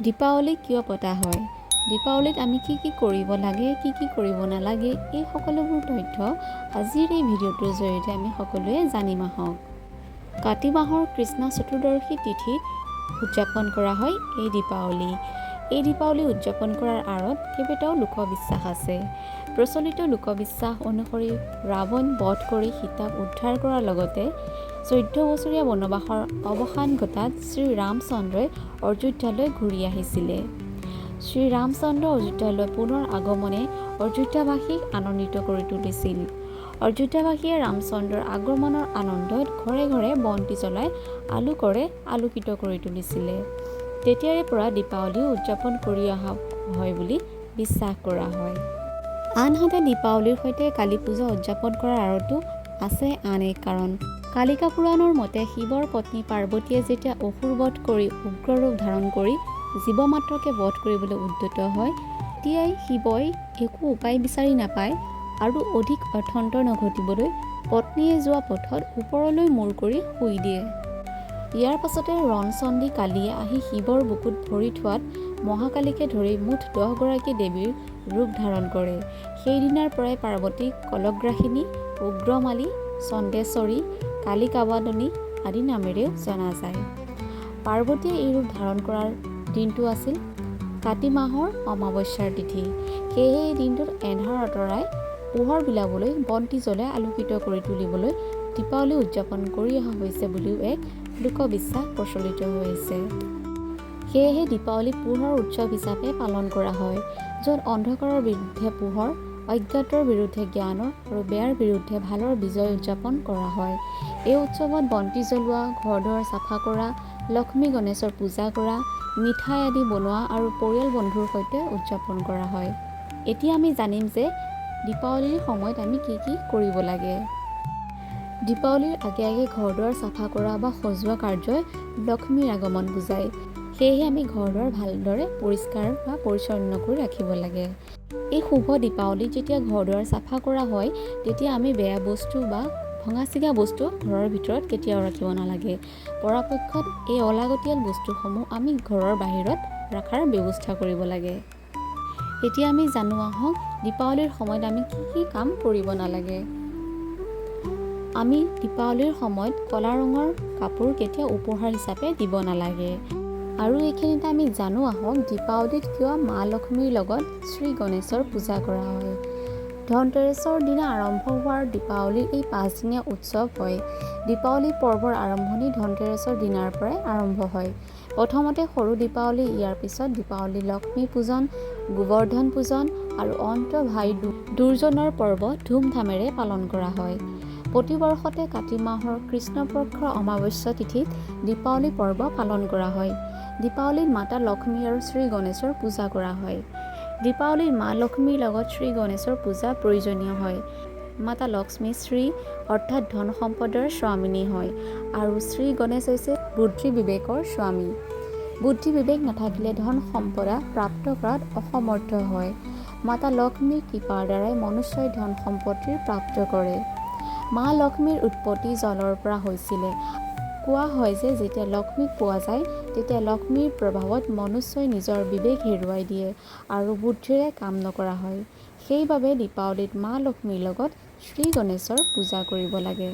দীপাৱলী কিয় পতা হয়? দীপাৱলীত আমি কি কৰিব লাগে, কি কৰিব নালাগে, এই সকলোবোৰ তথ্য আজিৰ এই ভিডিঅ'টোৰ জৰিয়তে আমি সকলোৱে জানিম আহক। কাতি মাহৰ কৃষ্ণ চতুৰ্দশী তিথিত উদযাপন কৰা হয় এই দীপাৱলী। এই দীপাৱলী উদযাপন কৰাৰ আঁৰত কেইবাটাও লোকবিশ্বাস আছে। প্ৰচলিত লোকবিশ্বাস অনুসৰি ৰাৱণ বধ কৰি সীতাক উদ্ধাৰ কৰাৰ লগতে 14 বছৰীয়া বনবাসৰ অৱসান ঘটাত শ্ৰীৰামচন্দ্ৰই অযোধ্যালৈ ঘূৰি আহিছিলে। শ্ৰীৰামচন্দ্ৰ অযোধ্যালৈ পুনৰ আগমনে অযোধ্যাবাসীক আনন্দিত কৰি তুলিছিল। অযোধ্যাবাসীয়ে ৰামচন্দ্ৰৰ আগমনৰ আনন্দত ঘৰে ঘৰে বন্তি জ্বলাই আলোকৰে আলোকিত কৰি তুলিছিলে। তেতিয়াৰে পৰা দীপাৱলী উদযাপন কৰি অহা হয় বুলি বিশ্বাস কৰা হয়। আনহাতে দীপাৱলীৰ সৈতে কালী পূজা উদযাপন কৰাৰ আঁৰতো আছে আন এক কাৰণ। কালিকা পুৰাণৰ মতে শিৱৰ পত্নী পাৰ্বতীয়ে যেতিয়া অসুৰ বধ কৰি উগ্ৰৰূপ ধাৰণ কৰি জীৱ মাত্ৰকে বধ কৰিবলৈ উদ্যত হয়, তেতিয়াই শিৱই একো উপায় বিচাৰি নাপায় আৰু অধিক অৰ্থন্তৰ নঘটিবলৈ পত্নীয়ে যোৱা পথত ওপৰলৈ মূৰ কৰি শুই দিয়ে। ইয়াৰ পাছতে ৰণচণ্ডী কালীয়ে আহি শিৱৰ বুকুত ভৰি থোৱাত মহাকালীকে ধৰি মুঠ 10 গৰাকী দেৱীৰ ৰূপ ধাৰণ কৰে। সেইদিনাৰ পৰাই পাৰ্বতীক কলগ্ৰাসিনী, উগ্ৰমালী, চণ্ডেশ্বৰী, কালিকাবাদনী আদি নামেৰেও জনা যায়। পাৰ্বতীয়ে এই ৰূপ ধাৰণ কৰাৰ দিনটো আছিল কাতি মাহৰ অমাৱস্যাৰ তিথি। সেয়েহে এই দিনটোত এন্ধাৰ আঁতৰাই পোহৰ বিলাবলৈ বন্তি জ্বলাই আলোকিত কৰি তুলিবলৈ দীপাৱলী উদযাপন কৰি অহা হৈছে বুলিও এক লোকবিশ্বাস প্ৰচলিত হৈ আছে। সেয়েহে দীপাৱলী পোহৰৰ উৎসৱ হিচাপে পালন কৰা হয়, য'ত অন্ধকাৰৰ বিৰুদ্ধে পোহৰ, অজ্ঞাতৰ বিৰুদ্ধে জ্ঞানৰ আৰু বেয়াৰ বিৰুদ্ধে ভালৰ বিজয় উদযাপন কৰা হয়। এই উৎসৱত বন্তি জ্বলোৱা, ঘৰ-দুৱাৰ চাফা কৰা, লক্ষ্মী গণেশৰ পূজা কৰা, মিঠাই আদি বনোৱা আৰু পৰিয়াল বন্ধুৰ সৈতে উদযাপন কৰা হয়। এতিয়া আমি জানিম যে দীপাৱলীৰ সময়ত আমি কি কৰিব লাগে। দীপাৱলীৰ আগে আগে ঘৰ-দুৱাৰ চাফা কৰা বা সজোৱা কাৰ্যই লক্ষ্মীৰ আগমন বুজায়। সেয়েহে আমি ঘৰ-দুৱাৰ ভালদৰে পৰিষ্কাৰ বা পৰিচ্ছন্ন কৰি ৰাখিব লাগে। এই শুভ দীপাৱলীত যেতিয়া ঘৰ-দুৱাৰ চাফা কৰা হয়, তেতিয়া আমি বেয়া বস্তু বা ভঙা-চিঙা বস্তু ঘৰৰ ভিতৰত কেতিয়াও ৰাখিব নালাগে। পৰাপক্ষত এই অলাগতিয়াল বস্তুসমূহ আমি ঘৰৰ বাহিৰত ৰখাৰ ব্যৱস্থা কৰিব লাগে। এতিয়া আমি জানো আহক দীপাৱলীৰ সময়ত আমি কি কাম কৰিব নালাগে। আমি দীপাৱলীৰ সময়ত ক'লা ৰঙৰ কাপোৰ কেতিয়াও উপহাৰ হিচাপে দিব নালাগে। আৰু এইখিনিতে আমি জানো আহক দীপাৱলীত কিয় মা লক্ষ্মীৰ লগত শ্ৰী গণেশৰ পূজা কৰা হয়। ধনতেৰছৰ দিনা আৰম্ভ হোৱাৰ দীপাৱলীৰ এই 5 দিনীয়া উৎসৱ হয়। দীপাৱলী পৰ্বৰ আৰম্ভণি ধনতেৰছৰ দিনাৰ পৰাই আৰম্ভ হয়। প্ৰথমতে সৰু দীপাৱলী, ইয়াৰ পিছত দীপাৱলী লক্ষ্মী পূজন, গোবৰ্ধন পূজন আৰু অন্ত ভাই দুৰ্যোধনৰ পৰ্ব ধুমধামেৰে পালন কৰা হয়। প্ৰতিবৰ্ষতে কাতি মাহৰ কৃষ্ণপক্ষৰ অমাৱস্যা তিথিত দীপাৱলী পৰ্ব পালন কৰা হয়। দীপাৱলীত মাতা লক্ষ্মী আৰু শ্ৰী গণেশৰ পূজা কৰা হয়। দীপাৱলীত মা লক্ষ্মীৰ লগত শ্ৰী গণেশৰ পূজা প্ৰয়োজনীয় হয়। মাতা লক্ষ্মী শ্ৰী অৰ্থাৎ ধন সম্পদৰ স্বামিনী হয় আৰু শ্ৰী গণেশ হৈছে বুদ্ধি বিবেকৰ স্বামী। বুদ্ধি বিবেক নাথাকিলে ধন সম্পদা প্ৰাপ্ত কৰাত অসমৰ্থ হয়। মাতা লক্ষ্মীৰ কৃপাৰ দ্বাৰাই মনুষ্যই ধন সম্পত্তিৰ প্ৰাপ্ত কৰে। মা লক্ষ্মীৰ উৎপত্তি জলৰ পৰা হৈছিলে। কোৱা হয় যে যেতিয়া লক্ষ্মীক পোৱা যায় তেতিয়া লক্ষ্মীৰ প্ৰভাৱত মনুষ্যই নিজৰ বিবেক হেৰুৱাই দিয়ে আৰু বুদ্ধিৰে কাম নকৰা হয়। সেইবাবে দীপাৱলীত মা লক্ষ্মীৰ লগত শ্ৰী গণেশৰ পূজা কৰিব লাগে।